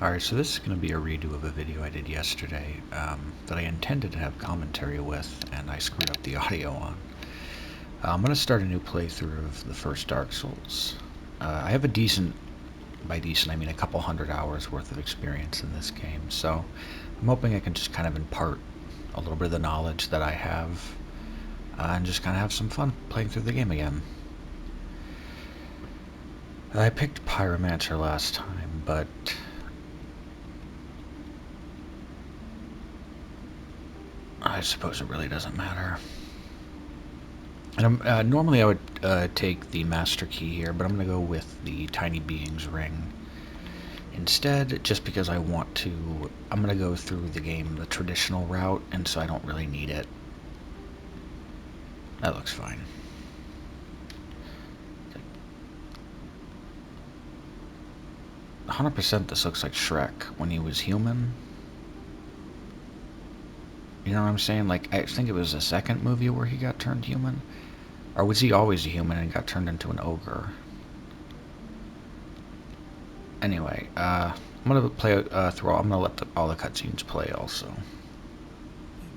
Alright, so this is going to be a redo of a video I did yesterday that I intended to have commentary with, and I screwed up the audio on. I'm going to start a new playthrough of the first Dark Souls. I have a decent, by decent I mean a couple hundred hours worth of experience in this game, so I'm hoping I can just kind of impart a little bit of the knowledge that I have and just kind of have some fun playing through the game again. I picked Pyromancer last time, but I suppose it really doesn't matter. And normally I would take the Master Key here, but I'm going to go with the Tiny Being's Ring instead, just because I want to. I'm going to go through the game the traditional route, and so I don't really need it. That looks fine. 100% this looks like Shrek when he was human. You know what I'm saying? Like, I think it was the second movie where he got turned human. Or was he always a human and got turned into an ogre? Anyway, I'm gonna play through. I'm gonna let all the cutscenes play also. In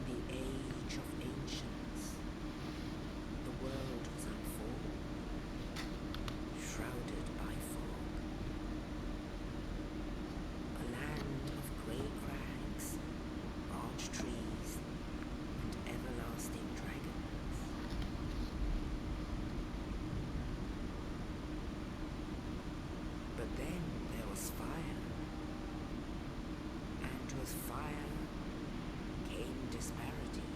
the age of ancients, the world was unfolded, shrouded by fog. A land of grey crags, large trees, and everlasting dragons. But then there was fire, and with fire came disparity.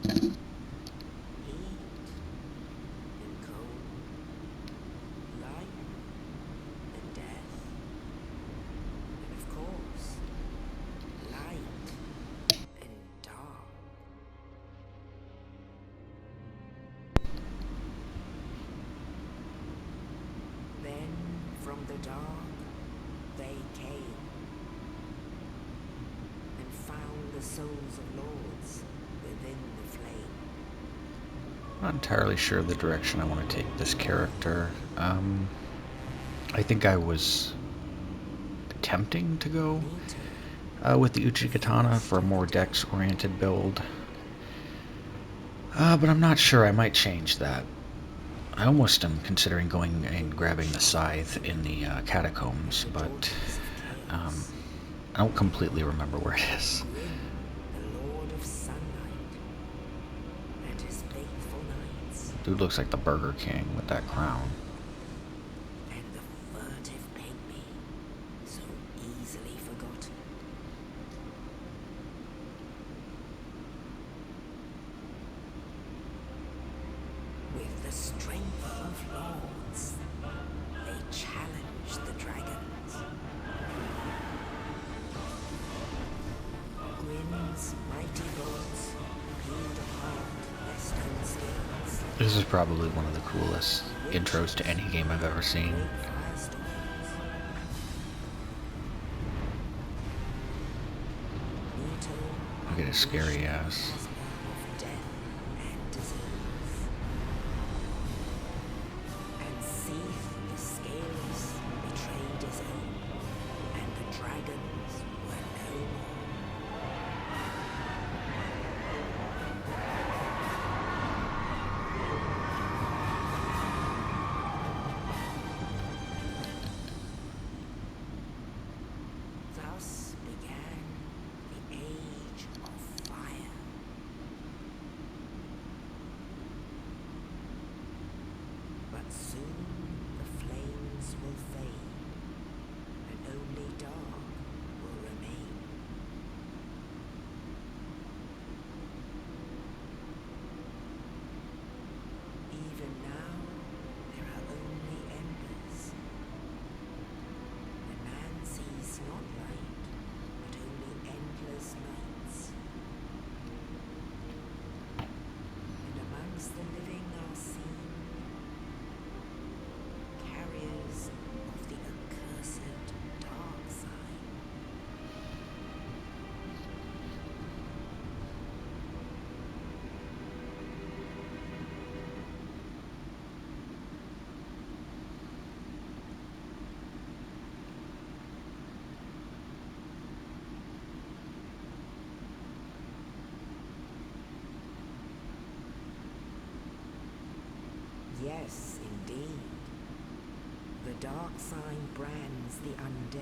Heat and cold, life and death, and of course, light and dark. Then from the dark they came and found the souls of lords within the flame. I'm not entirely sure the direction I want to take this character. I think I was attempting to go with the Uchigatana for a more dex-oriented build. But I'm not sure. I might change that. I almost am considering going and grabbing the scythe in the catacombs, but I don't completely remember where it is. The Lord of Sunlight and his faithful knights, Dude looks like the Burger King with that crown. and the furtive pygmy, so easily forgotten. With the strength of lords, they challenged the dragons. Gwyn's mighty bolts peeled apart their stone scales. This is probably one of the coolest intros to any game I've ever seen. Firestorms. Look at his scary ass. Of death and disease. And Seath the scales betrayed his own, and the dragons were no more. Thus began the age of fire. Yes, indeed. The dark sign brands the undead.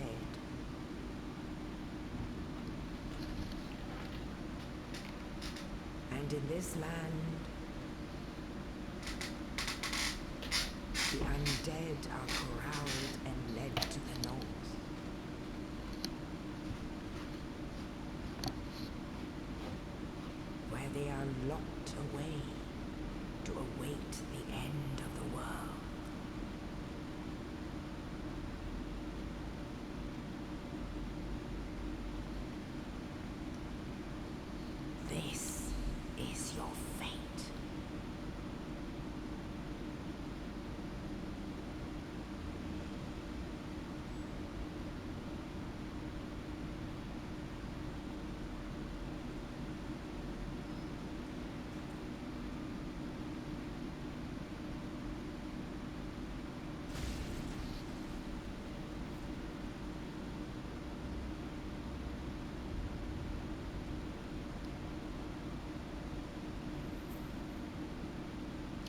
And in this land, the undead are corralled and led to the north. Where they are locked away to await the end of the world. This is your fate.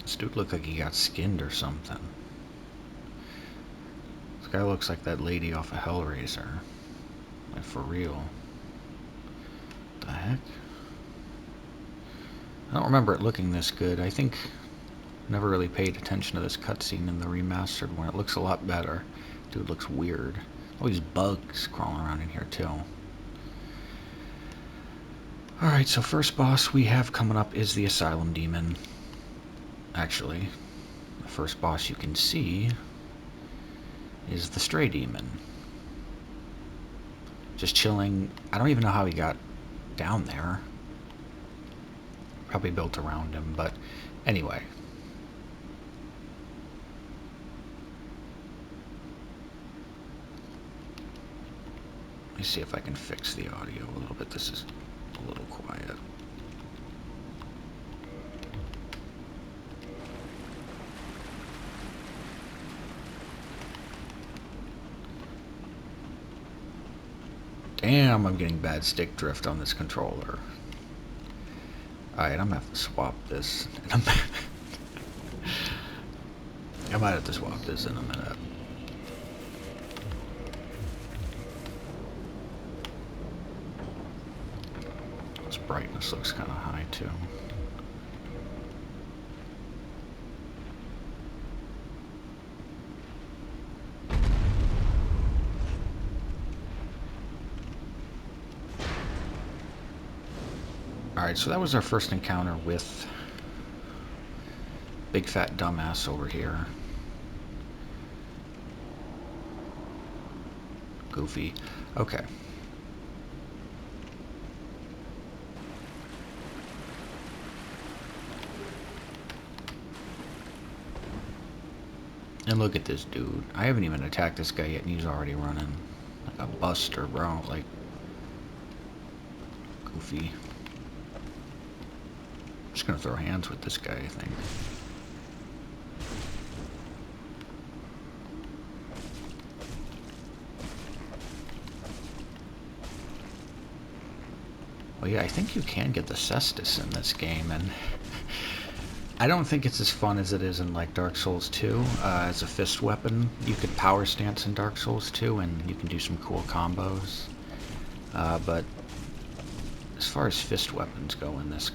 This dude looked like he got skinned or something. This guy looks like that lady off of Hellraiser. Like, for real. The heck? I don't remember it looking this good. I think I never really paid attention to this cutscene in the remastered one. It looks a lot better. Dude looks weird. All these bugs crawling around in here too. Alright, so first boss we have coming up is the Asylum Demon. Actually, the first boss you can see is the Stray Demon. Just chilling. I don't even know how he got down there. Probably built around him, but anyway. Let me see if I can fix the audio a little bit. This is a little quiet. Damn, I'm getting bad stick drift on this controller. Alright, I'm gonna have to swap this. I might have to swap this in a minute. This brightness looks kind of high too. Alright, so that was our first encounter with big fat dumbass over here. Goofy. Okay. And look at this dude. I haven't even attacked this guy yet and he's already running. Like a buster, bro. Like, goofy. I'm just gonna throw hands with this guy, I think. Well, yeah, I think you can get the Cestus in this game, and I don't think it's as fun as it is in, like, Dark Souls 2. As a fist weapon, you can power stance in Dark Souls 2, and you can do some cool combos. But as far as fist weapons go in this...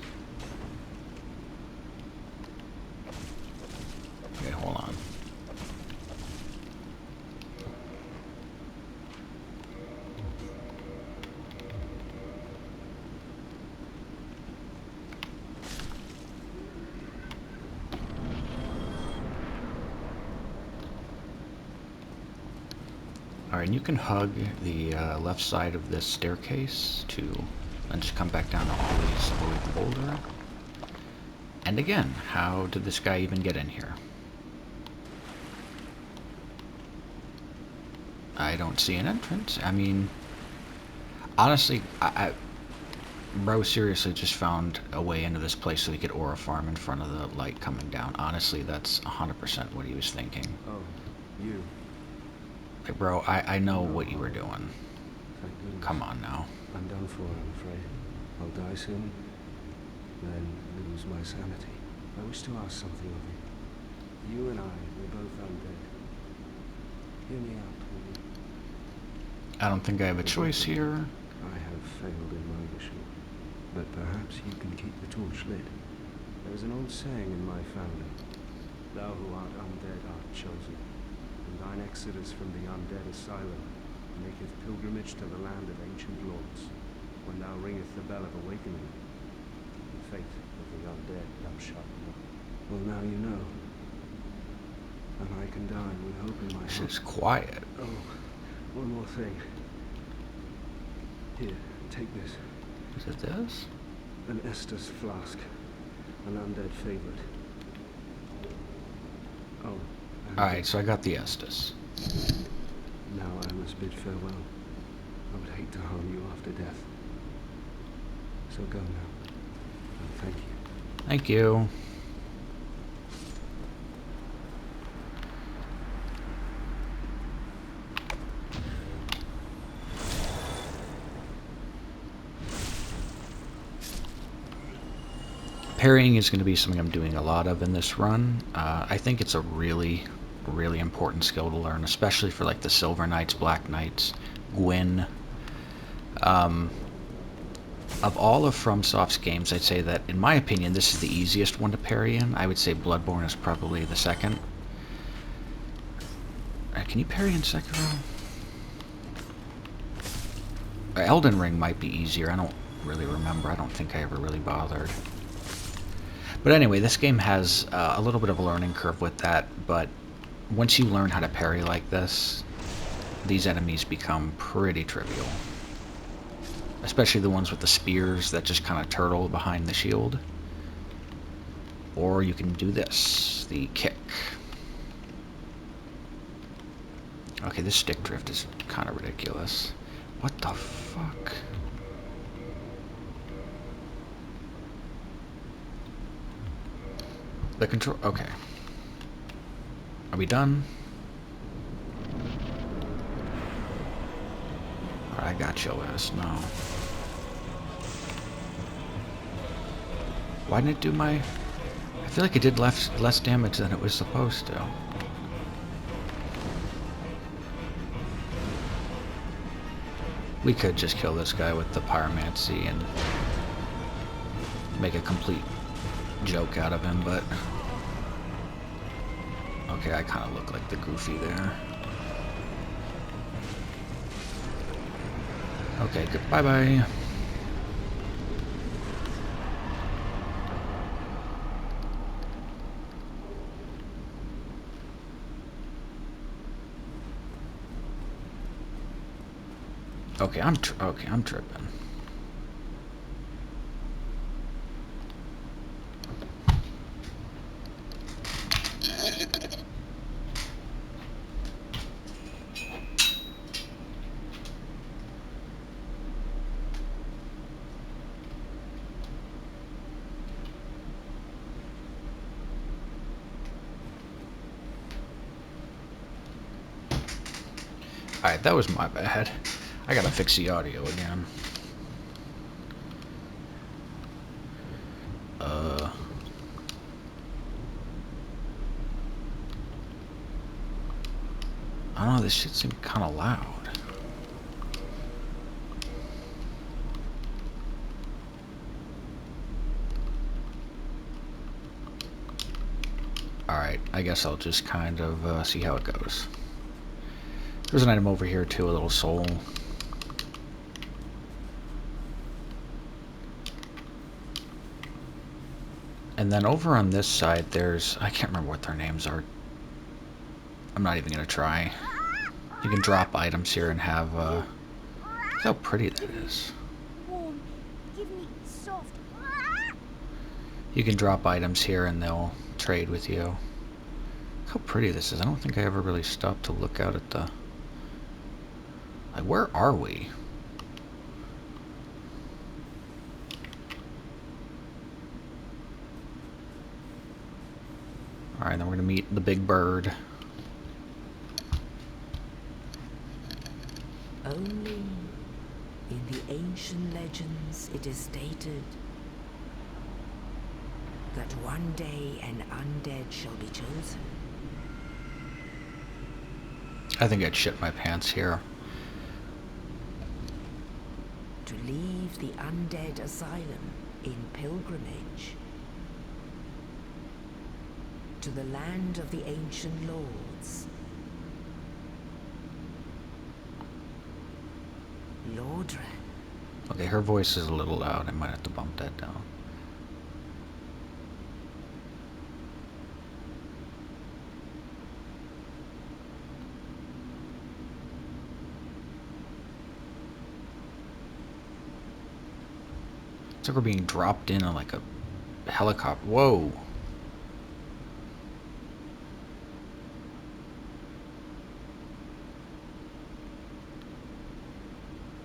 Okay, hold on. Alright, and you can hug the left side of this staircase to and just come back down to always avoid the boulder. And again, how did this guy even get in here? I don't see an entrance. I mean, honestly, bro seriously just found a way into this place so he could aura farm in front of the light coming down. Honestly, that's 100% what he was thinking. Oh, you. Like, bro, I know what you were doing. Thank goodness. Come on now. I'm done for, I'm afraid. I'll die soon, then lose my sanity. I wish to ask something of you. You and I, we're both undead. Hear me out, will you? I don't think I have a choice here. I have failed in my mission, but perhaps you can keep the torch lit. There is an old saying in my family: thou who art undead art chosen, and thine exodus from the undead asylum maketh pilgrimage to the land of ancient lords, when thou ringeth the bell of awakening. The fate of the undead thou shalt know. Well, now you know. And I can die with hope in my heart. She's quiet. Oh, one more thing. Here, take this. Is it this? An Estus flask. An undead favorite. Oh. Alright, so I got the Estus. Now I must bid farewell. I would hate to harm you after death. So go now. And thank you. Thank you. Parrying is going to be something I'm doing a lot of in this run. I think it's a really important skill to learn, especially for like the Silver Knights, Black Knights, Gwyn. Of all of FromSoft's games, I'd say that, in my opinion, this is the easiest one to parry in. I would say Bloodborne is probably the second. Can you parry in Sekiro? Elden Ring might be easier. I don't really remember. I don't think I ever really bothered. But anyway, this game has a little bit of a learning curve with that, but once you learn how to parry like this, these enemies become pretty trivial. Especially the ones with the spears that just kind of turtle behind the shield. Or you can do this, the kick. Okay, this stick drift is kind of ridiculous. What the fuck? The control... Okay. Are we done? Alright, I got your ass. No. Why didn't it do my... I feel like it did less damage than it was supposed to. We could just kill this guy with the pyromancy and make a complete joke out of him, but... Okay, I kind of look like the Goofy there. Okay, good. Bye-bye. Okay, I'm tripping. Alright, that was my bad. I gotta fix the audio again. I don't know, this shit seemed kind of loud. Alright, I guess I'll just kind of see how it goes. There's an item over here too, a little soul. And then over on this side, there's... I can't remember what their names are. I'm not even going to try. You can drop items here and have... Look how pretty that is. You can drop items here and they'll trade with you. Look how pretty this is. I don't think I ever really stopped to look out at the... Like, where are we? Alright, then we're going to meet the big bird. Only in the ancient legends it is stated that one day an undead shall be chosen I think I'd shit my pants here. To leave the undead asylum in pilgrimage to the land of the ancient lords. Lordran. Okay, her voice is a little loud. I might have to bump that down. It's like we're being dropped in on like a helicopter. Whoa.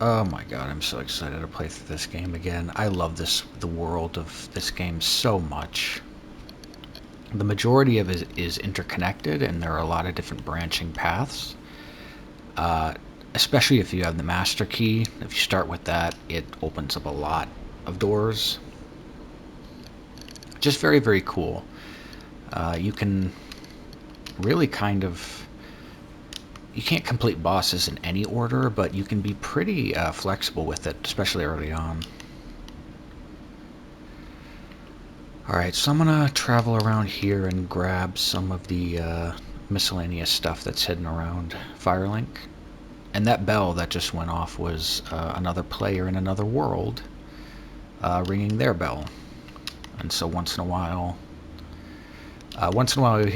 Oh my god, I'm so excited to play through this game again. I love the world of this game so much. The majority of it is interconnected, and there are a lot of different branching paths. Especially if you have the master key. If you start with that, it opens up a lot of doors. Just very, very cool. You can really kind of... You can't complete bosses in any order, but you can be pretty flexible with it, especially early on. Alright, so I'm going to travel around here and grab some of the miscellaneous stuff that's hidden around Firelink. And that bell that just went off was another player in another world ringing their bell. And so once in a while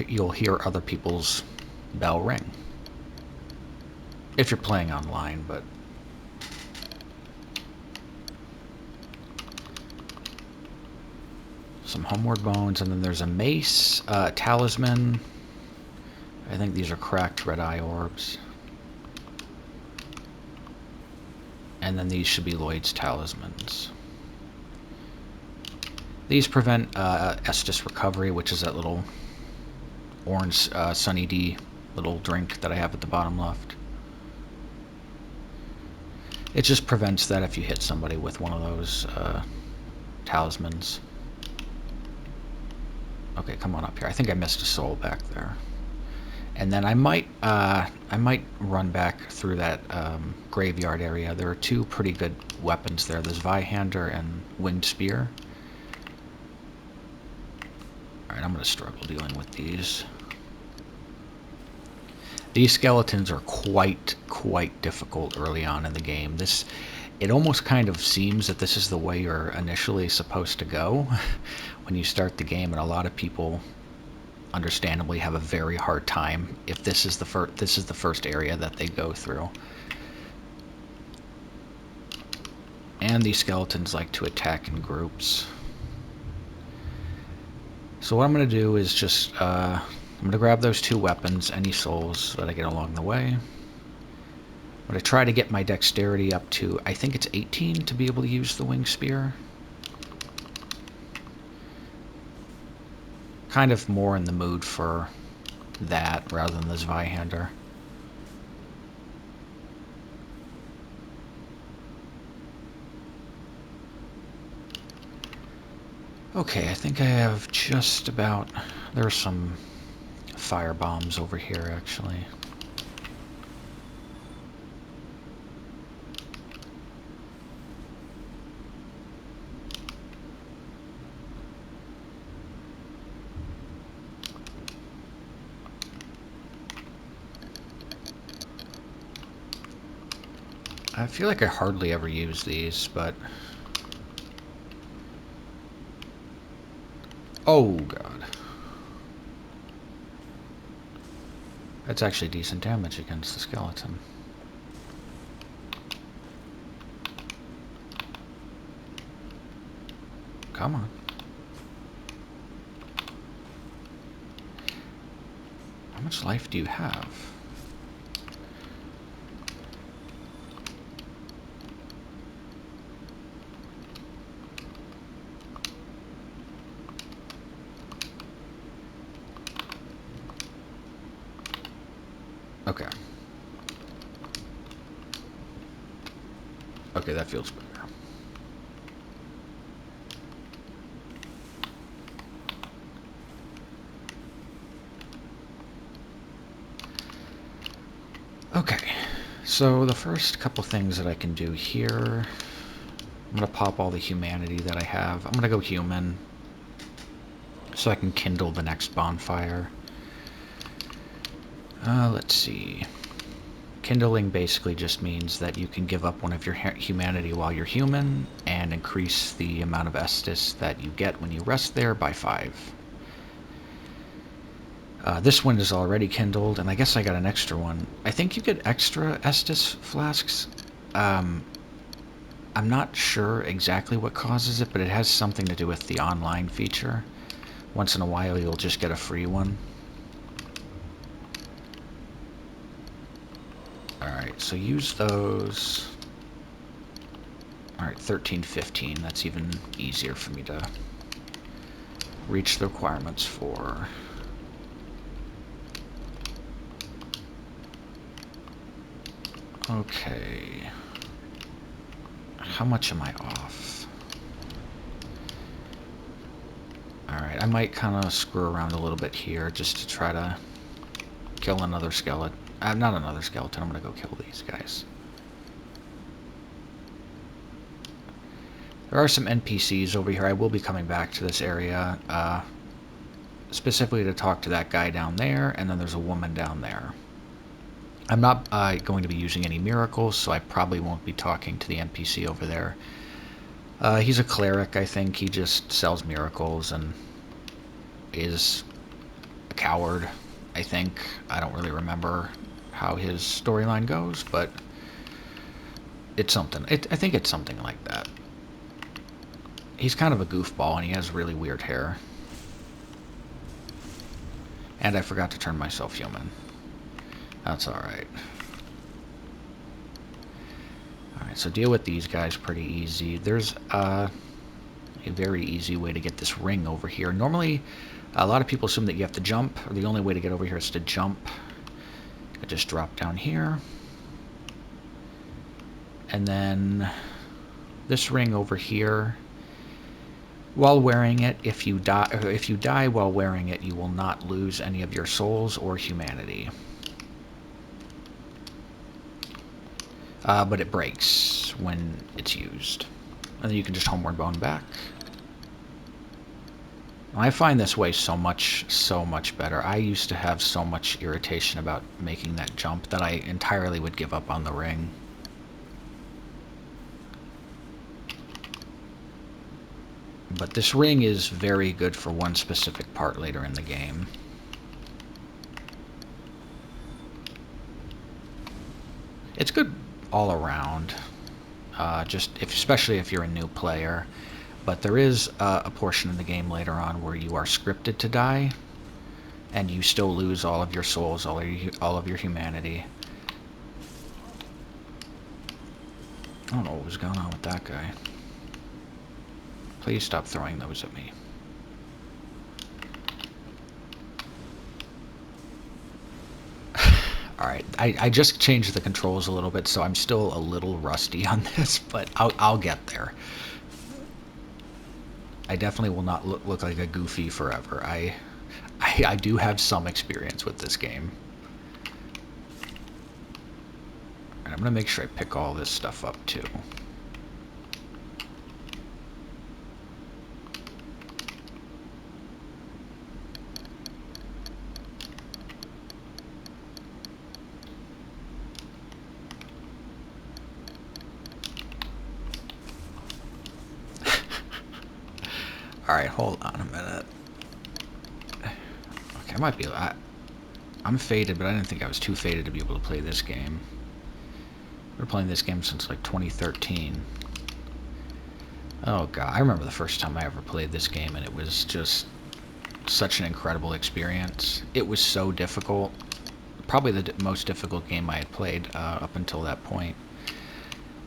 you'll hear other people's bell ring. If you're playing online, but... Some homeward bones, and then there's a mace, talisman. I think these are cracked red eye orbs. And then these should be Lloyd's talismans. These prevent Estus recovery, which is that little orange Sunny D little drink that I have at the bottom left. It just prevents that if you hit somebody with one of those talismans. Okay, come on up here. I think I missed a soul back there. And then I might run back through that graveyard area. There are two pretty good weapons there. There's Vihander and Winged Spear. Alright, I'm going to struggle dealing with these. These skeletons are quite difficult early on in the game. It almost kind of seems that this is the way you're initially supposed to go when you start the game, and a lot of people understandably have a very hard time if this is the first area that they go through. And these skeletons like to attack in groups. So what I'm going to do is just I'm going to grab those two weapons, any souls that I get along the way. I'm going to try to get my dexterity up to, I think it's 18 to be able to use the Winged Spear. Kind of more in the mood for that rather than this Vihander. Okay, I think I have just about... There are some fire bombs over here, actually. I feel like I hardly ever use these, but... Oh, God. That's actually decent damage against the skeleton. Come on. How much life do you have? Okay. Okay, that feels better. So the first couple things that I can do here, I'm going to pop all the humanity that I have. I'm going to go human so I can kindle the next bonfire. Let's see. Kindling basically just means that you can give up one of your humanity while you're human and increase the amount of Estus that you get when you rest there by 5. This one is already kindled, and I guess I got an extra one. I think you get extra Estus flasks. I'm not sure exactly what causes it, but it has something to do with the online feature. Once in a while, you'll just get a free one. Alright, so use those. Alright, 13, 15. That's even easier for me to reach the requirements for. Okay. How much am I off? Alright, I might kind of screw around a little bit here just to try to kill another skeleton. Not another skeleton, I'm going to go kill these guys. There are some NPCs over here. I will be coming back to this area, specifically to talk to that guy down there, and then there's a woman down there. I'm not going to be using any miracles, so I probably won't be talking to the NPC over there. He's a cleric, I think. He just sells miracles and is a coward, I think. I don't really remember how his storyline goes, but it's something. I think it's something like that. He's kind of a goofball, and he has really weird hair. And I forgot to turn myself human. That's alright. Alright, so deal with these guys pretty easy. There's a very easy way to get this ring over here. Normally, a lot of people assume that you have to jump, or the only way to get over here is to jump. I just drop down here. And then this ring over here, while wearing it, if you die while wearing it, you will not lose any of your souls or humanity. But it breaks when it's used. And then you can just homeward bone back. I find this way so much better. I used to have so much irritation about making that jump that I entirely would give up on the ring. But this ring is very good for one specific part later in the game. It's good all around, especially if you're a new player. But there is a portion in the game later on where you are scripted to die, and you still lose all of your souls, all of your humanity. I don't know what was going on with that guy. Please stop throwing those at me. Alright, I just changed the controls a little bit, so I'm still a little rusty on this, but I'll get there. I definitely will not look like a goofy forever. I do have some experience with this game. And I'm going to make sure I pick all this stuff up, too. Alright, hold on a minute. Okay, I might be... I'm faded, but I didn't think I was too faded to be able to play this game. We've been playing this game since, like, 2013. Oh, God. I remember the first time I ever played this game, and it was just such an incredible experience. It was so difficult. Probably the most difficult game I had played up until that point.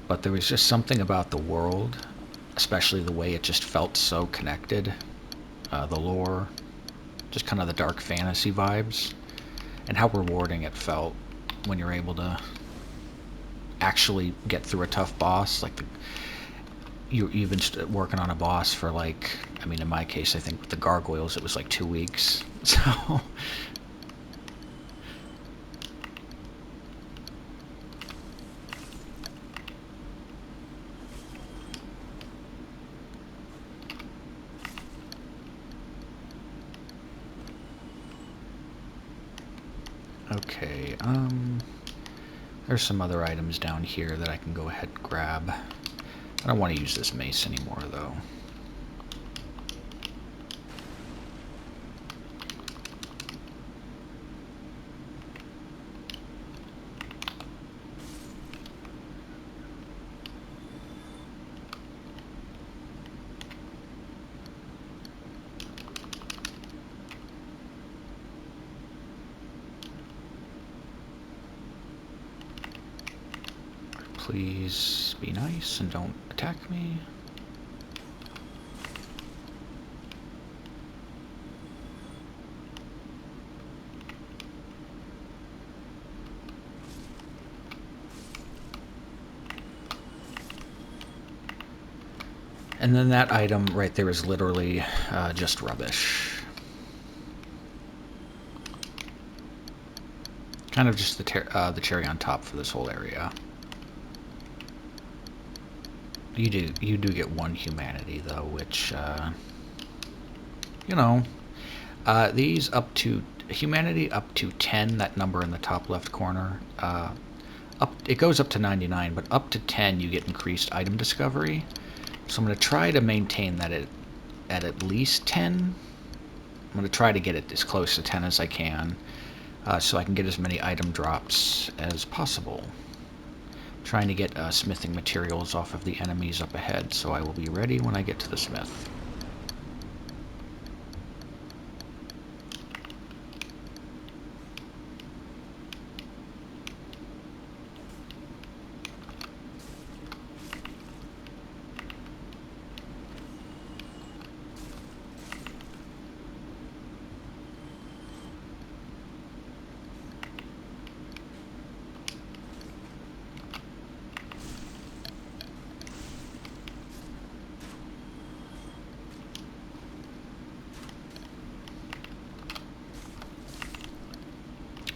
But there was just something about the world, especially the way it just felt so connected, the lore, just kind of the dark fantasy vibes, and how rewarding it felt when you're able to actually get through a tough boss. Like, you've been working on a boss for, like, I mean, in my case, I think with the gargoyles, it was like 2 weeks, so... Okay, there's some other items down here that I can go ahead and grab. I don't want to use this mace anymore, though. Please be nice and don't attack me. And then that item right there is literally just rubbish. Kind of just the cherry on top for this whole area. You do get one humanity though, which you know, these up to humanity up to 10. That number in the top left corner. It goes up to 99, but up to 10 you get increased item discovery. So I'm going to try to maintain that at least 10. I'm going to try to get it as close to 10 as I can, so I can get as many item drops as possible. I'm trying to get smithing materials off of the enemies up ahead, so I will be ready when I get to the smith.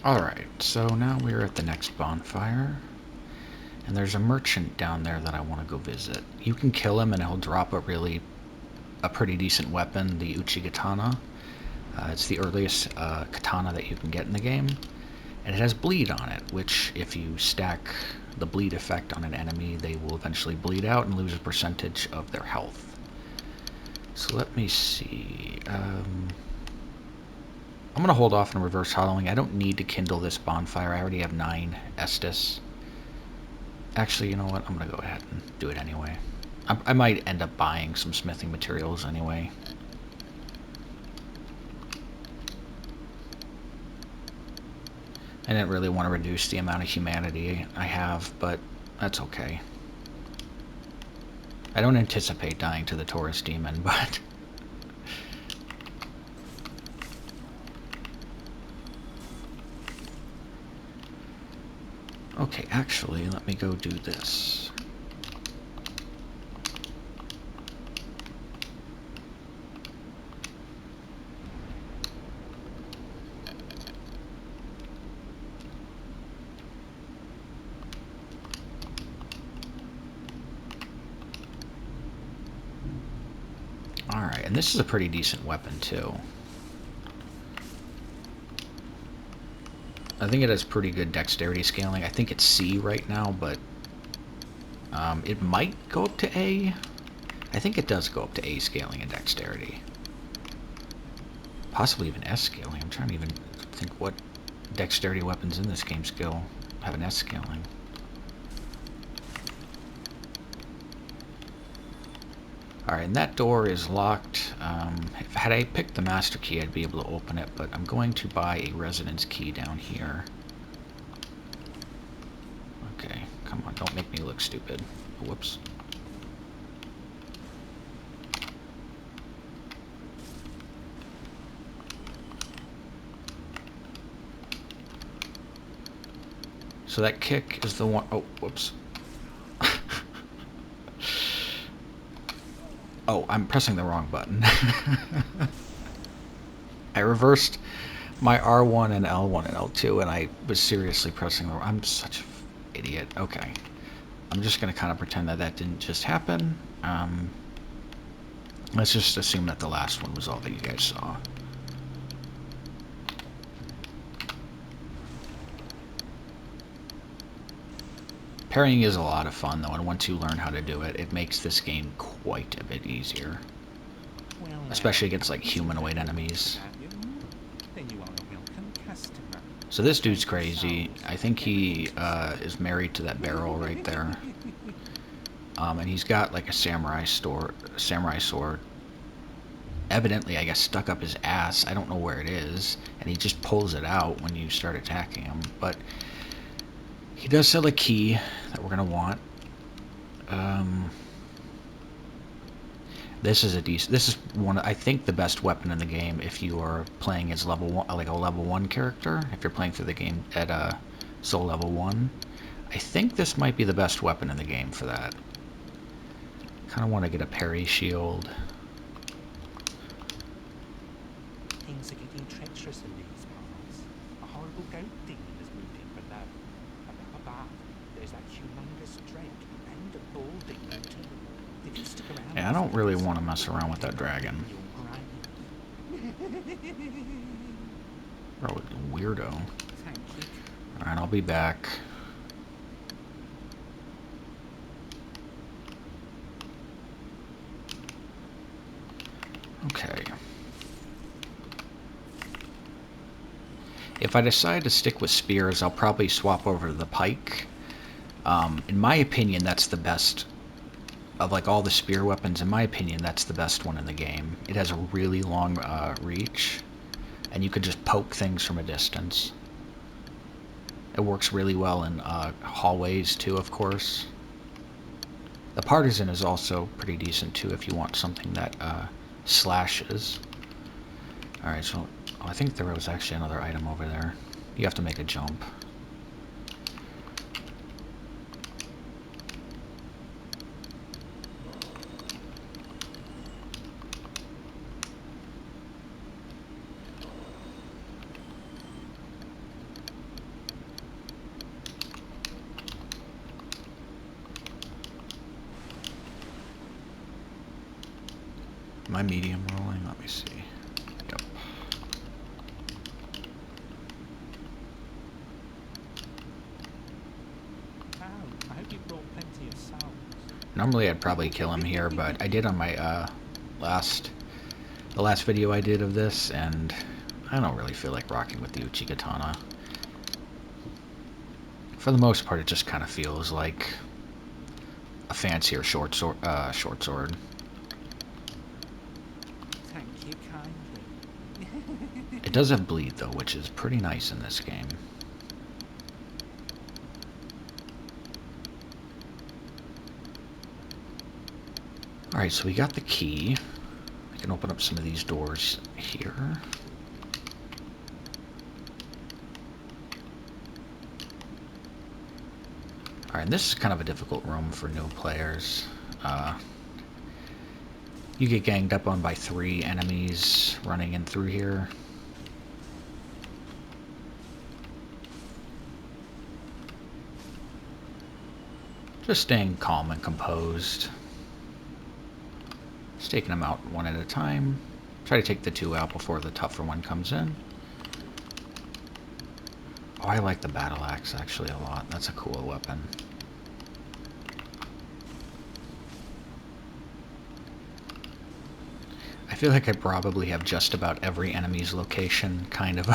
Alright, so now we're at the next bonfire. And there's a merchant down there that I want to go visit. You can kill him and he'll drop a pretty decent weapon, the Uchigatana. It's the earliest katana that you can get in the game. And it has bleed on it, which if you stack the bleed effect on an enemy, they will eventually bleed out and lose a percentage of their health. So let me see. I'm going to hold off on reverse hollowing. I don't need to kindle this bonfire. I already have 9 Estus. Actually, you know what? I'm going to go ahead and do it anyway. I might end up buying some smithing materials anyway. I didn't really want to reduce the amount of humanity I have, but that's okay. I don't anticipate dying to the Taurus demon, but... Okay, actually, let me go do this. Alright, and this is a pretty decent weapon, too. I think it has pretty good dexterity scaling. I think it's C right now, but it might go up to A. I think it does go up to A scaling and dexterity. Possibly even S scaling. I'm trying to even think what dexterity weapons in this game have an S scaling. Alright, and that door is locked. Had I picked the master key, I'd be able to open it, but I'm going to buy a residence key down here. Okay, come on, don't make me look stupid. Whoops. So that kick is the one... Oh, whoops. Oh, I'm pressing the wrong button. I reversed my R1 and L1 and L2, and I was seriously pressing the wrong... I'm such an idiot. Okay. I'm just going to kind of pretend that that didn't just happen. Let's just assume that the last one was all that you guys saw. Parrying is a lot of fun, though, and once you learn how to do it, it makes this game quite a bit easier. Well, Especially against, like, humanoid enemies. Then you are a welcome customer. So this dude's crazy. I think he is married to that barrel right there. And he's got, like, a samurai sword. Evidently, I guess, stuck up his ass. I don't know where it is. And he just pulls it out when you start attacking him. But he does sell a key that we're going to want. This is this is one, I think, the best weapon in the game if you are playing as level 1, like a level 1 character. If you're playing through the game at soul level 1, I think this might be the best weapon in the game for that. Kind of want to get a parry shield. Things are getting treacherous in these parts. A horrible goat demon has moved in below. And up above, there's that humongous drake and a bull demon too. If you stick around, Yeah, I don't really want to mess around with that dragon. Bro, weirdo. Thank you. Alright, I'll be back. Okay. If I decide to stick with spears, I'll probably swap over to the pike. In my opinion, that's the best of, like, all the spear weapons. In my opinion, that's the best one in the game. It has a really long reach, and you could just poke things from a distance. It works really well in hallways too, of course. The partisan is also pretty decent too if you want something that slashes. Alright, so I think there was actually another item over there. You have to make a jump. Am I medium rolling? Let me see. Yep. Oh, I hope you brought plenty of souls. Normally I'd probably kill him here, but I did on my the last video I did of this, and I don't really feel like rocking with the Uchigatana. For the most part, it just kind of feels like a fancier short sword. Thank you kindly. It does have bleed though, which is pretty nice in this game. Alright, so we got the key. I can open up some of these doors here. Alright, this is kind of a difficult room for new players. You get ganged up on by 3 enemies running in through here. Just staying calm and composed. Just taking them out one at a time. Try to take the 2 out before the tougher one comes in. Oh, I like the battle axe actually a lot. That's a cool weapon. I feel like I probably have just about every enemy's location kind of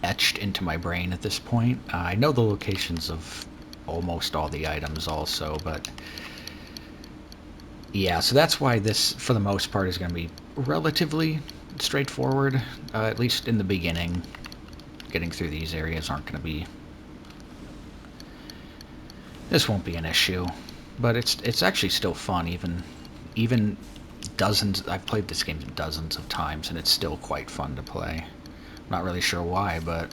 etched into my brain at this point. I know the locations of almost all the items also, but yeah, so that's why this, for the most part, is going to be relatively straightforward, at least in the beginning. Getting through these areas aren't going to be... This won't be an issue, but it's actually still fun, even dozens... I've played this game dozens of times, and it's still quite fun to play. Not really sure why, but...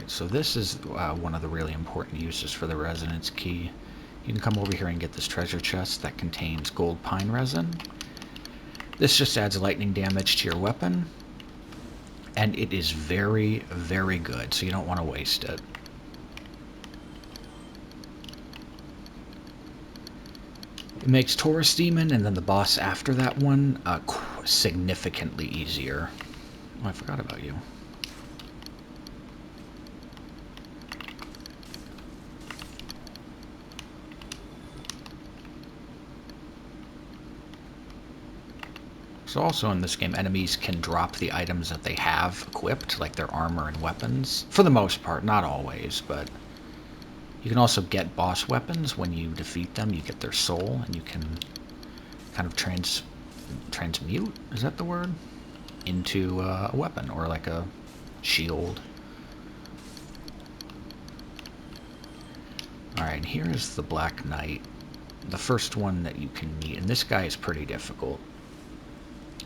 So this is one of the really important uses for the resonance key. you can come over here and get this treasure chest that contains gold pine resin. This just adds lightning damage to your weapon, and it is very, very good, so you don't want to waste it. It makes Taurus Demon and then the boss after that one significantly easier. Oh, I forgot about you. So also in this game, enemies can drop the items that they have equipped, like their armor and weapons. For the most part, not always, but you can also get boss weapons when you defeat them. You get their soul, and you can kind of transmute, is that the word? Into a weapon, or like a shield. Alright, here is the Black Knight, the first one that you can meet, and this guy is pretty difficult.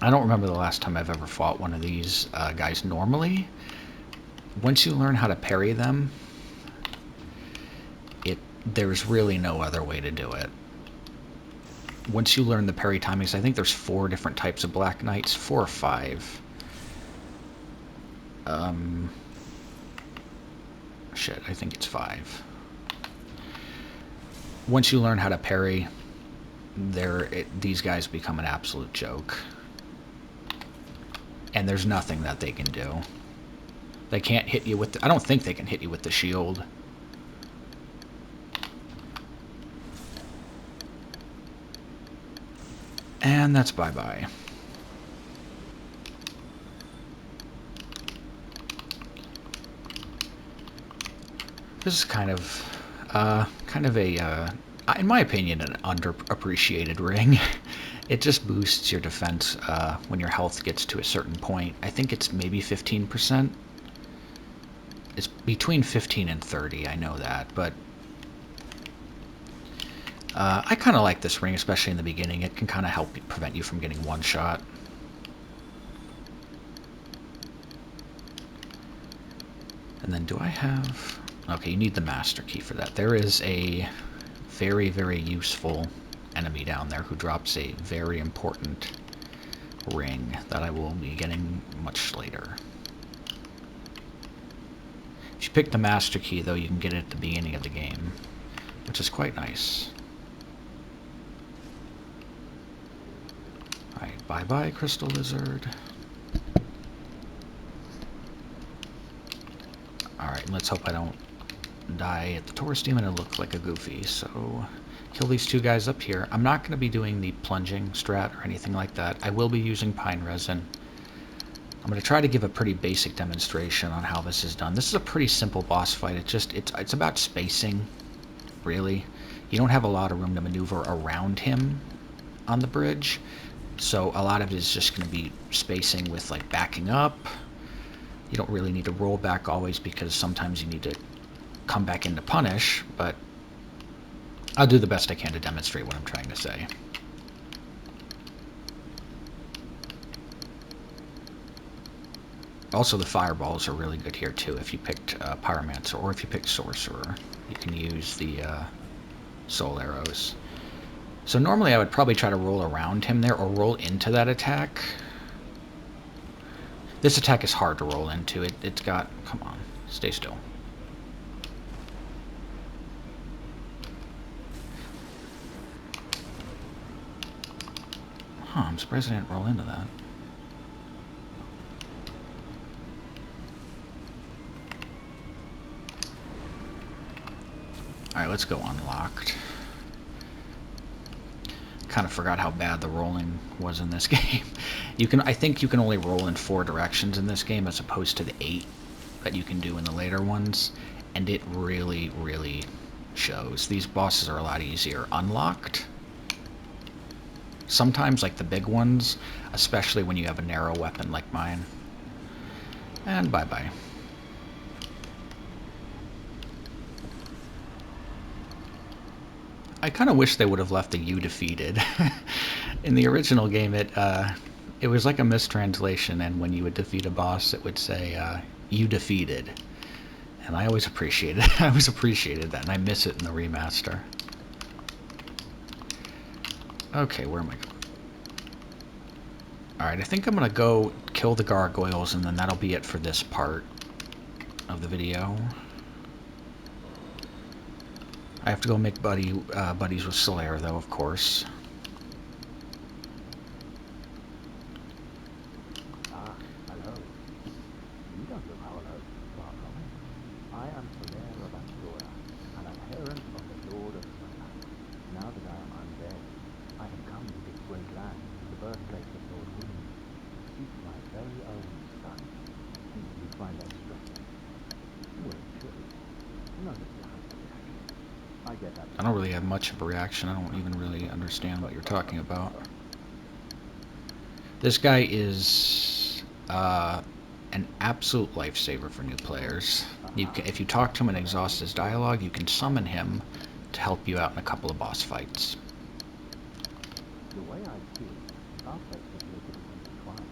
I don't remember the last time I've ever fought one of these guys normally. Once you learn how to parry them, there's really no other way to do it. Once you learn the parry timings, I think there's 4 different types of Black Knights, 4 or 5. Shit, I think it's 5. Once you learn how to parry, these guys become an absolute joke. And there's nothing that they can do. They can't hit you with I don't think they can hit you with the shield. And that's bye-bye. This is kind of a, in my opinion, an underappreciated ring. It just boosts your defense when your health gets to a certain point. I think it's maybe 15%. It's between 15 and 30, I know that, but I kind of like this ring, especially in the beginning. It can kind of help prevent you from getting one shot. And then do I have... Okay, you need the master key for that. There is a very, very useful enemy down there who drops a very important ring that I will be getting much later. If you pick the master key, though, you can get it at the beginning of the game, which is quite nice. Alright, bye-bye, Crystal Lizard. Alright, let's hope I don't die at the Taurus Demon and look like a goofy, so kill these 2 guys up here. I'm not going to be doing the plunging strat or anything like that. I will be using pine resin. I'm going to try to give a pretty basic demonstration on how this is done. This is a pretty simple boss fight. It's about spacing, really. You don't have a lot of room to maneuver around him on the bridge, so a lot of it is just going to be spacing with like backing up. You don't really need to roll back always because sometimes you need to come back in to punish, but I'll do the best I can to demonstrate what I'm trying to say. Also, the fireballs are really good here too. If you picked Pyromancer or if you picked Sorcerer, you can use the soul arrows. So normally I would probably try to roll around him there or roll into that attack. This attack is hard to roll into. It's got... Come on, stay still. Huh, I'm surprised I didn't roll into that. Alright, let's go unlocked. Kind of forgot how bad the rolling was in this game. I think you can only roll in 4 directions in this game as opposed to the 8 that you can do in the later ones, and it really, really shows. These bosses are a lot easier unlocked. Sometimes, like the big ones, especially when you have a narrow weapon like mine. And bye-bye. I kind of wish they would have left the "you defeated." In the original game, it was like a mistranslation, and when you would defeat a boss, it would say "you defeated," and I always appreciated that, and I miss it in the remaster. Okay, where am I going? Alright, I think I'm going to go kill the gargoyles, and then that'll be it for this part of the video. I have to go make buddies with Solaire, though, of course. Ah, hello. You don't look hollow, far from it. I am Solaire of Astora, an adherent of the Lord of Sunlight. Now that I am undead, I have come to this great land, the birthplace of Lord Wind, to seek my very own son. You find that strange? Well, surely. None of you have a reaction. I get that. I don't really have much of a reaction. I don't even really understand what you're talking about. This guy is an absolute lifesaver for new players. If you talk to him and exhaust his dialogue, you can summon him to help you out in a couple of boss fights. The way I see it, our place is located intertwined,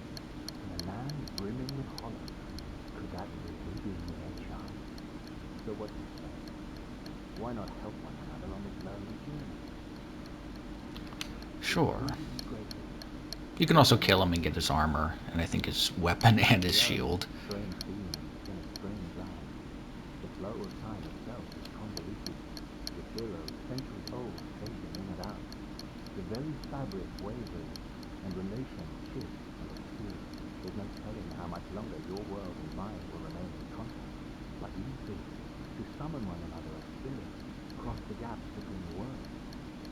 in a land brimming with hollows. Could that really be mere chance? So what do you say? Why not help one another on this lonely journey? Sure. You can also kill him and get his armor, and I think his weapon and his shield. Strange beings in a strange land. The flow of time itself is convoluted, with heroes centuries old chasing in and out. The very fabric wavers, and relations shift and obscure. There's no telling how much longer your world and mine will remain in contact. Like you see, to summon one another as spirits, cross the gaps between the worlds,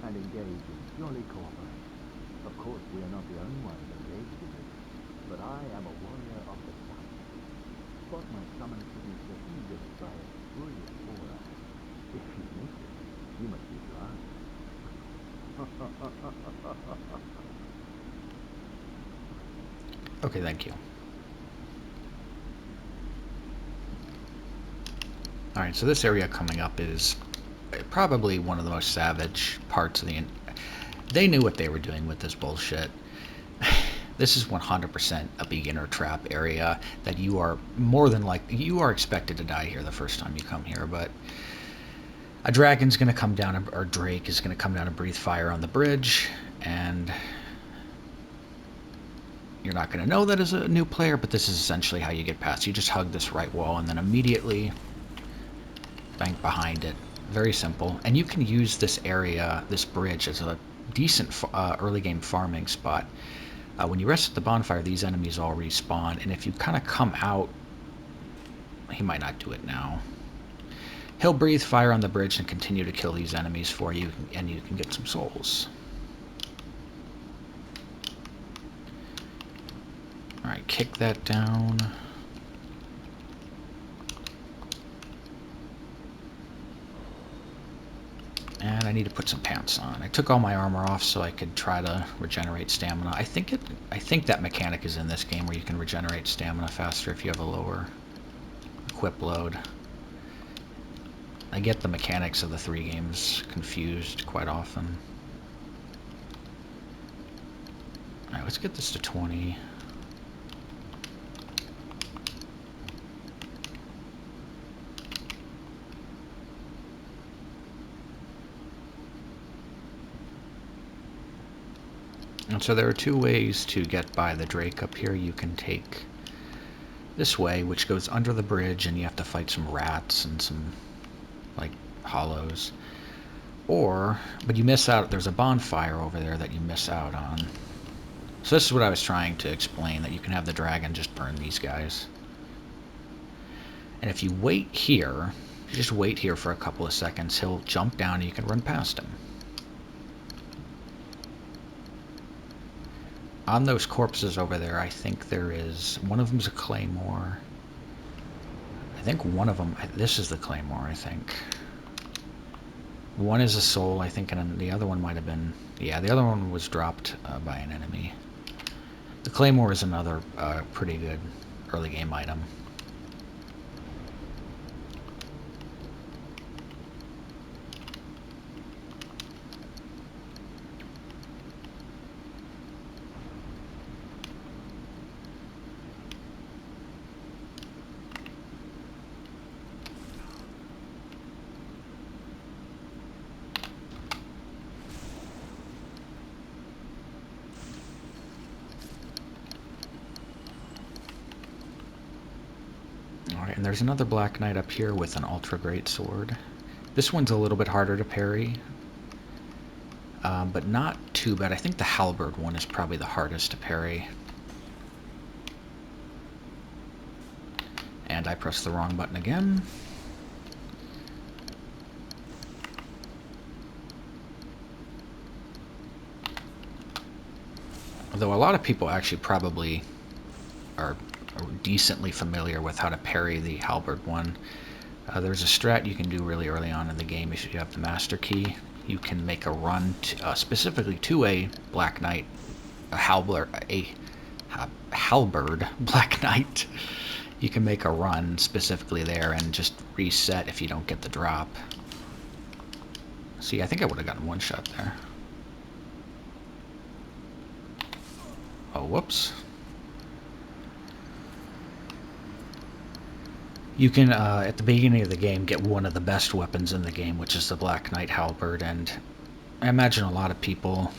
and engage in jolly cooperation. Of course, we are not the only ones engaged in this, but I am a warrior of the sun. Spot my summon signature easily by its brilliant aura. If you missed it, you must be blind. Okay, thank you. Alright, so this area coming up is probably one of the most savage parts of the... They knew what they were doing with this bullshit. This is 100% a beginner trap area that you are more than you are expected to die here the first time you come here, but a dragon's going to come down, or Drake is going to come down and breathe fire on the bridge, and you're not going to know that as a new player, but this is essentially how you get past. You just hug this right wall and then immediately bank behind it. Very simple. And you can use this area, this bridge, as a decent early game farming spot. When you rest at the bonfire, these enemies all respawn, and if you kind of come out, he might not do it now. He'll breathe fire on the bridge and continue to kill these enemies for you, and you can get some souls. Alright, kick that down. And I need to put some pants on. I took all my armor off so I could try to regenerate stamina. I think that mechanic is in this game where you can regenerate stamina faster if you have a lower equip load. I get the mechanics of the 3 games confused quite often. Alright, let's get this to 20. And so there are 2 ways to get by the Drake up here. You can take this way, which goes under the bridge, and you have to fight some rats and some, like, hollows. But you miss out, there's a bonfire over there that you miss out on. So this is what I was trying to explain, that you can have the dragon just burn these guys. And if you wait here, just wait here for a couple of seconds, he'll jump down and you can run past him. On those corpses over there, I think there is... One of them's a claymore. I think one of them... This is the claymore, I think. One is a soul, I think, and the other one might have been... Yeah, the other one was dropped by an enemy. The claymore is another pretty good early game item. And there's another Black Knight up here with an ultra great sword. This one's a little bit harder to parry, but not too bad. I think the halberd one is probably the hardest to parry. And I pressed the wrong button again. Although a lot of people actually probably are decently familiar with how to parry the halberd one. There's a strat you can do really early on in the game if you have the master key. You can make a run to, specifically to a Black Knight, a halberd Black Knight. You can make a run specifically there and just reset if you don't get the drop. See, I think I would have gotten one shot there. Oh, whoops. You can, at the beginning of the game, get one of the best weapons in the game, which is the Black Knight halberd, and I imagine a lot of people,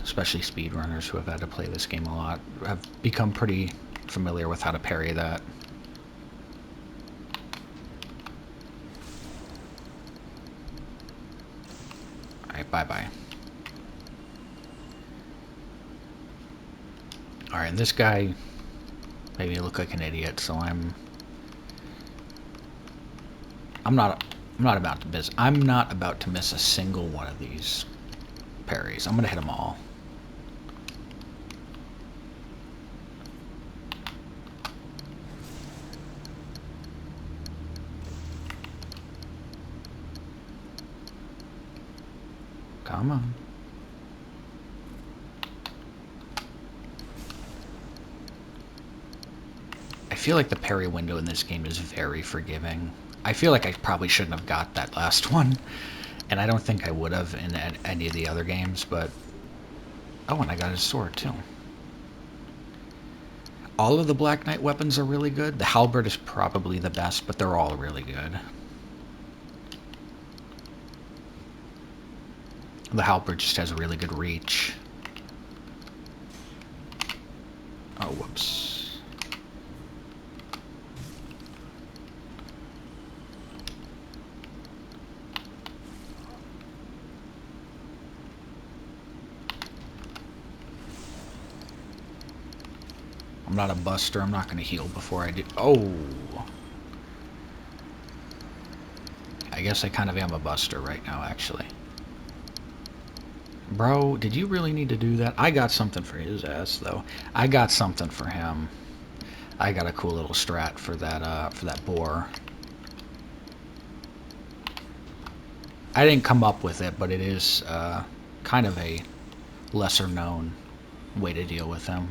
especially speedrunners who have had to play this game a lot, have become pretty familiar with how to parry that. Alright, bye-bye. Alright, and this guy made me look like an idiot, so I'm not about to miss a single one of these parries. I'm gonna hit them all. Come on. I feel like the parry window in this game is very forgiving. I feel like I probably shouldn't have got that last one, and I don't think I would have in any of the other games, but... Oh, and I got his sword, too. All of the Black Knight weapons are really good. The halberd is probably the best, but they're all really good. The halberd just has really good reach. Oh, whoops. I'm not a buster. I'm not going to heal before I do. Oh! I guess I kind of am a buster right now, actually. Bro, did you really need to do that? I got something for his ass, though. I got something for him. I got a cool little strat for that boar. I didn't come up with it, but it is kind of a lesser-known way to deal with him.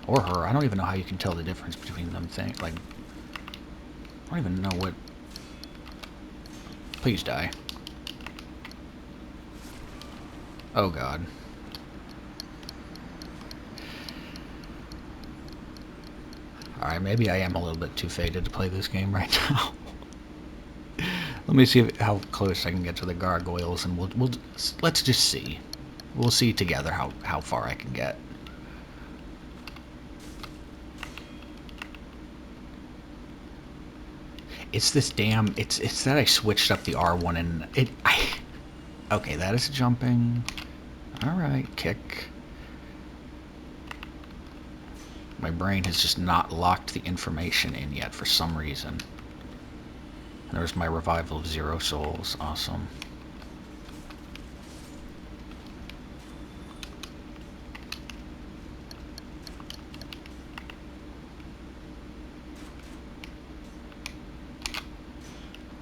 Or her. I don't even know how you can tell the difference between them things. Like, I don't even know what... Please die. Oh, God. Alright, maybe I am a little bit too faded to play this game right now. Let me see how close I can get to the gargoyles, and let's just see. We'll see together how far I can get. It's this damn... It's that I switched up the R1 and okay, that is jumping. Alright, kick. My brain has just not locked the information in yet for some reason. And there's my revival of 0 souls. Awesome.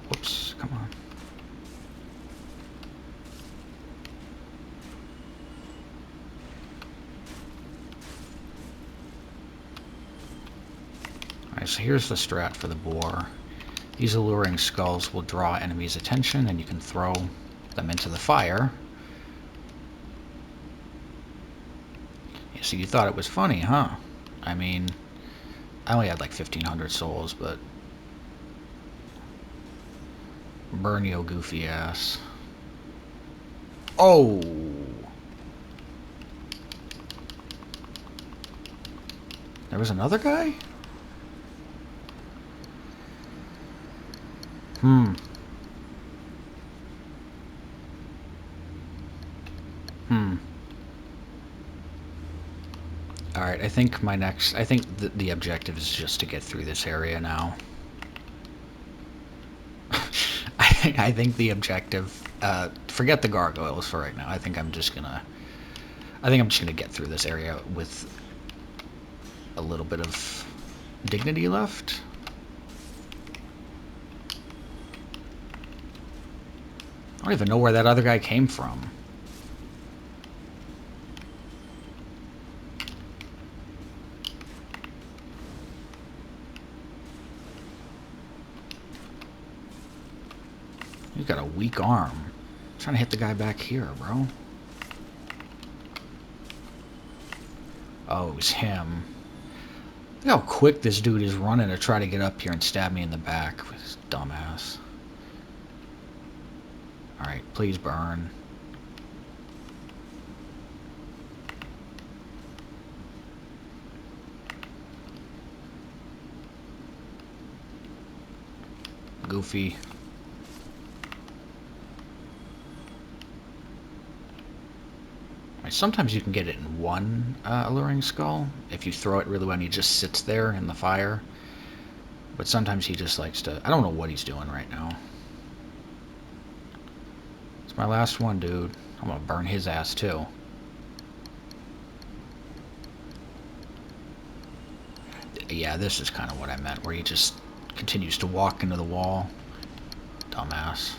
Whoops, come on. Alright, so here's the strat for the boar. These alluring skulls will draw enemies' attention, and you can throw them into the fire. So you thought it was funny, huh? I mean, I only had like 1,500 souls, but... Burn yo goofy ass. Oh! There was another guy? Hmm. Alright, I think the objective is just to get through this area now. I think the objective, forget the gargoyles for right now. I think I'm just gonna get through this area with a little bit of dignity left. I don't even know where that other guy came from. He's got a weak arm. I'm trying to hit the guy back here, bro. Oh, it was him. Look how quick this dude is running to try to get up here and stab me in the back with his dumbass. Alright, please burn. Goofy. Sometimes you can get it in one alluring skull. If you throw it really well and he just sits there in the fire. But sometimes he just likes to... I don't know what he's doing right now. It's my last one, dude. I'm gonna burn his ass, too. Yeah, this is kind of what I meant, where he just continues to walk into the wall. Dumbass.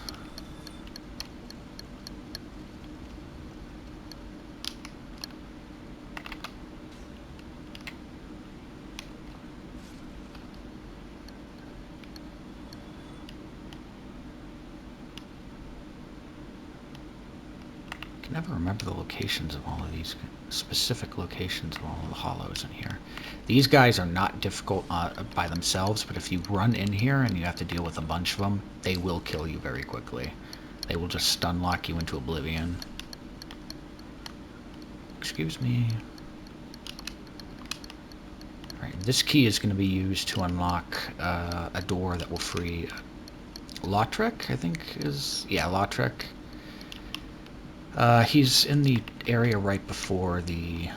I can never remember the locations of all of these, specific locations of all of the hollows in here. These guys are not difficult by themselves, but if you run in here and you have to deal with a bunch of them, they will kill you very quickly. They will just stun lock you into oblivion. Excuse me. Alright, this key is going to be used to unlock a door that will free Lautrec, I think is... Yeah, Lautrec. He's in the area right before the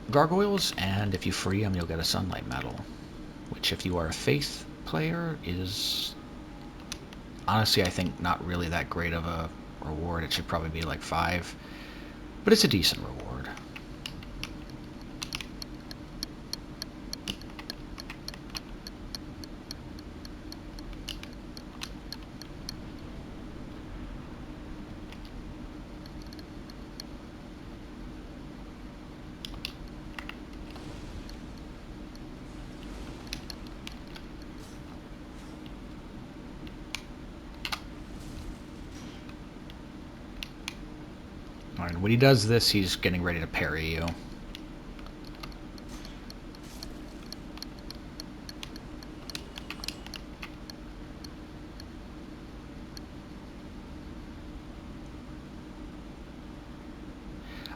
gargoyles, and if you free him, you'll get a sunlight medal, which if you are a faith player is honestly, I think, not really that great of a reward. It should probably be like 5, but it's a decent reward. Alright, when he does this, he's getting ready to parry you.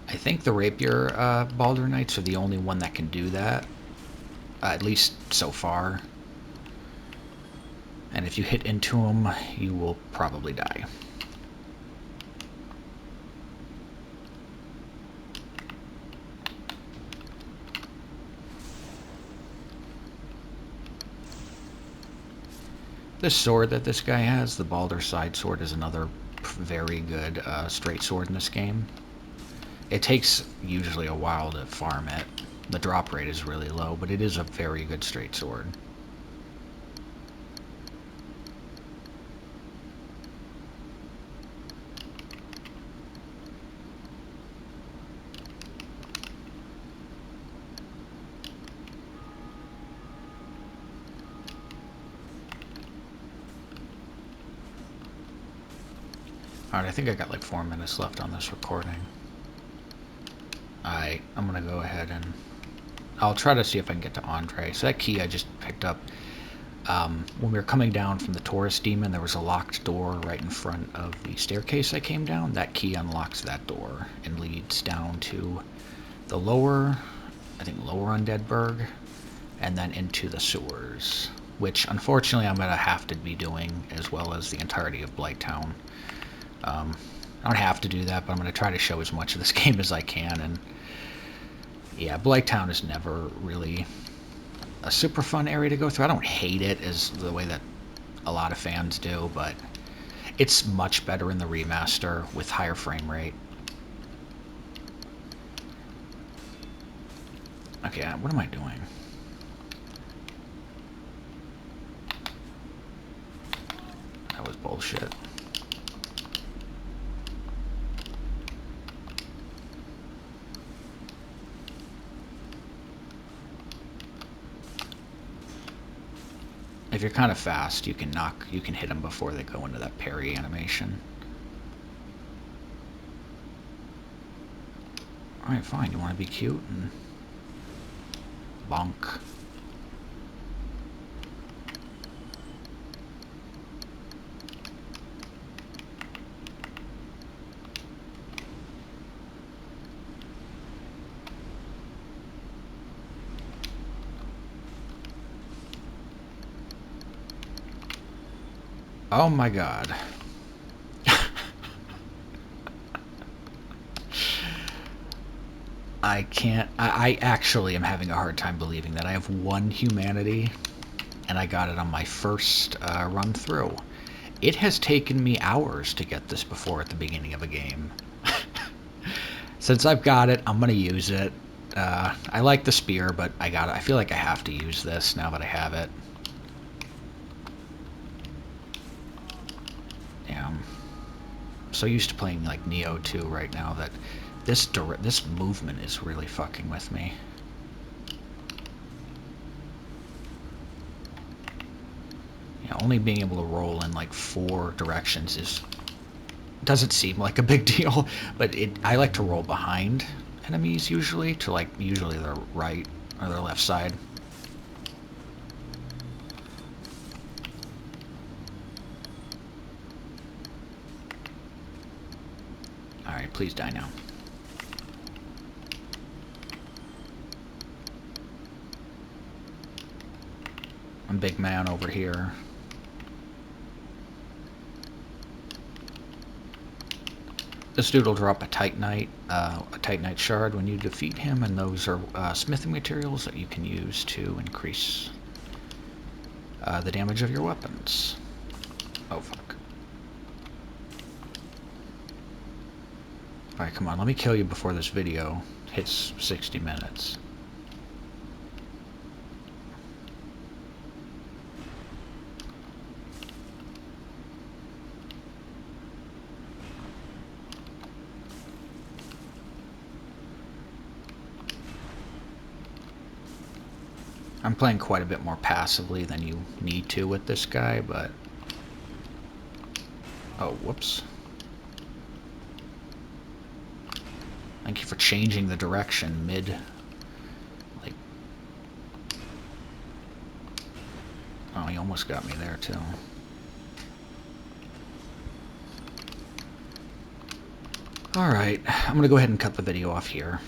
I think the Rapier Baldur Knights are the only one that can do that, at least so far. And if you hit into them, you will probably die. This sword that this guy has, the Baldur Side Sword, is another very good straight sword in this game. It takes usually a while to farm it. The drop rate is really low, but it is a very good straight sword. Alright, I think I got like 4 minutes left on this recording. I'm gonna go ahead and I'll try to see if I can get to Andre. So that key I just picked up. When we were coming down from the Taurus Demon, there was a locked door right in front of the staircase I came down. That key unlocks that door and leads down to the lower, I think lower Undead Burg, and then into the sewers. which unfortunately I'm going to have to be doing, as well as the entirety of Blighttown. I don't have to do that, but I'm going to try to show as much of this game as I can. And yeah, Blighttown is never really a super fun area to go through. I don't hate it as the way that a lot of fans do, but it's much better in the remaster with higher frame rate. Okay, what am I doing? That was bullshit. If you're kind of fast, you can hit them before they go into that parry animation. Alright, fine. You want to be cute and bonk. Oh my god. I can't... I actually am having a hard time believing that I have one humanity, and I got it on my first run through. It has taken me hours to get this before at the beginning of a game. Since I've got it, I'm going to use it. I like the spear, but I feel like I have to use this now that I have it. I'm so used to playing like Neo 2 right now that this movement is really fucking with me. Only being able to roll in like 4 directions doesn't seem like a big deal, but I like to roll behind enemies usually, to usually their right or their left side. Alright, please die now. I'm big man over here. This dude will drop a Titanite shard when you defeat him, and those are smithing materials that you can use to increase the damage of your weapons. Oh, fuck. Alright, come on, let me kill you before this video hits 60 minutes. I'm playing quite a bit more passively than you need to with this guy, but... Oh, whoops. Thank you for changing the direction mid... Like... Oh, he almost got me there, too. Alright, I'm gonna go ahead and cut the video off here.